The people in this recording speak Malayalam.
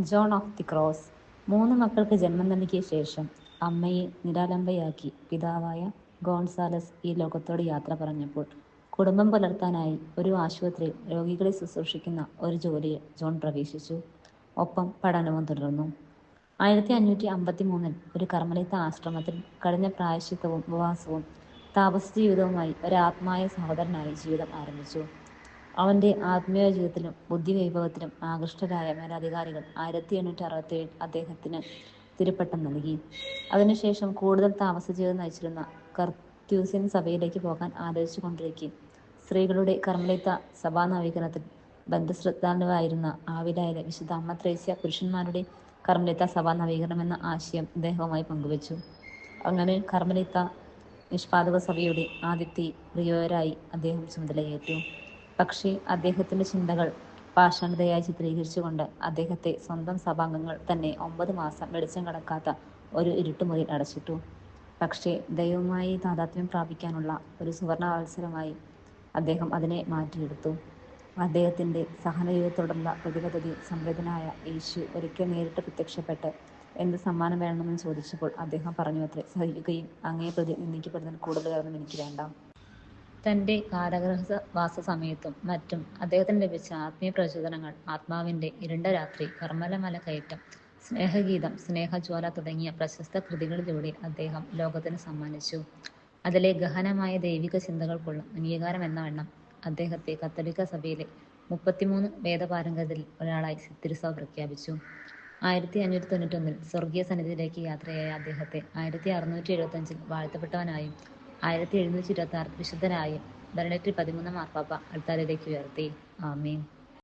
John of the cross. 3 മക്കൾക്ക് ജന്മം നൽകിയ ശേഷം അമ്മയെ നിരാലംബയാക്കി പിതാവായ ഗോൺസാലസ് ഈ ലോകത്തോട് യാത്ര പറഞ്ഞപ്പോൾ കുടുംബം പുലർത്താനായി ഒരു ആശുപത്രിയിൽ രോഗികളെ ശുശ്രൂഷിക്കുന്ന ഒരു ജോലിയിൽ ജോൺ പ്രവേശിച്ചു. ഒപ്പം പഠനവും തുടർന്നു. 1553 ഒരു കർമ്മലിത്ത ആശ്രമത്തിൽ കഠിന പ്രായശ്ചിത്തവും ഉപവാസവും താപസ ജീവിതവുമായി ഒരു ആത്മായ സഹോദരനായി ജീവിതം ആരംഭിച്ചു. അവന്റെ ആത്മീയ ജീവിതത്തിലും ബുദ്ധിവൈഭവത്തിലും ആകൃഷ്ടരായ മേലധികാരികൾ 1867 അദ്ദേഹത്തിന് തിരുപ്പട്ടം നൽകി. അതിനുശേഷം കൂടുതൽ താമസ ജീവിതം നയിച്ചിരുന്ന കർത്തൂസ്യൻ സഭയിലേക്ക് പോകാൻ ആലോചിച്ചുകൊണ്ടിരിക്കെ സ്ത്രീകളുടെ കർമ്മലിത്ത സഭാനവീകരണത്തിൽ ബദ്ധശ്രദ്ധാലുവായിരുന്ന ആവിലായിലെ വിശുദ്ധ അമ്മ ത്രേസ്യ പുരുഷന്മാരുടെ കർമ്മലിത്ത സഭാ നവീകരണം എന്ന ആശയം ഇദ്ദേഹവുമായി പങ്കുവച്ചു. അങ്ങനെ കർമ്മലിത്ത നിഷ്പാദക സഭയുടെ ആദ്യത്തെ പ്രിയോരായി അദ്ദേഹം ചുമതലയേറ്റു. പക്ഷേ അദ്ദേഹത്തിന്റെ ചിന്തകൾ പാഷാണ്ഡതയായി ചിത്രീകരിച്ചുകൊണ്ട് അദ്ദേഹത്തെ സ്വന്തം സഭാംഗങ്ങൾ തന്നെ 9 മാസം വെളിച്ചം കടക്കാത്ത ഒരു ഇരുട്ടുമുറിയിൽ അടച്ചിട്ടു. പക്ഷേ ദൈവവുമായി താദാത്മ്യം പ്രാപിക്കാനുള്ള ഒരു സുവർണാവസരമായി അദ്ദേഹം അതിനെ മാറ്റിയെടുത്തു. അദ്ദേഹത്തിന്റെ സഹനജീവിതത്തോടുള്ള പ്രതിബദ്ധതയിൽ സംപ്രീതനായ യേശു ഒരിക്കൽ നേരിട്ട് പ്രത്യക്ഷപ്പെട്ട് എന്ത് സമ്മാനം വേണമെന്ന് ചോദിച്ചപ്പോൾ അദ്ദേഹം പറഞ്ഞുവത്രേ, സഹിക്കുകയും അങ്ങയെ പ്രതി നിന്ദിക്കപ്പെടുന്നതിൽ കൂടുതലൊന്നും എനിക്ക് വേണ്ട. തന്റെ കാരാഗൃഹവാസ സമയത്തും മറ്റും അദ്ദേഹത്തിന് ലഭിച്ച ആത്മീയ പ്രചോദനങ്ങൾ ആത്മാവിന്റെ ഇരുണ്ട രാത്രി, കർമ്മലമല കയറ്റം, സ്നേഹഗീതം, സ്നേഹജ്വാല തുടങ്ങിയ പ്രശസ്ത കൃതികളിലൂടെ അദ്ദേഹം ലോകത്തിന് സമ്മാനിച്ചു. അതിലെ ഗഹനമായ ദൈവിക ചിന്തകൾക്കുള്ള അംഗീകാരം എന്ന വണ്ണം അദ്ദേഹത്തെ കത്തോലിക്ക സഭയിലെ 33 വേദപാരംഗതരിൽ ഒരാളായി തിരുസഭ പ്രഖ്യാപിച്ചു. 1591 സ്വർഗീയ സന്നിധിയിലേക്ക് യാത്രയായ അദ്ദേഹത്തെ 1675 വാഴ്ത്തപ്പെട്ടവനായും 1726 വിശുദ്ധനായും ബെനഡിക്ട് 13 മാർപ്പാപ്പ അൾത്താരയിലേക്ക് ഉയർത്തി. ആമേൻ.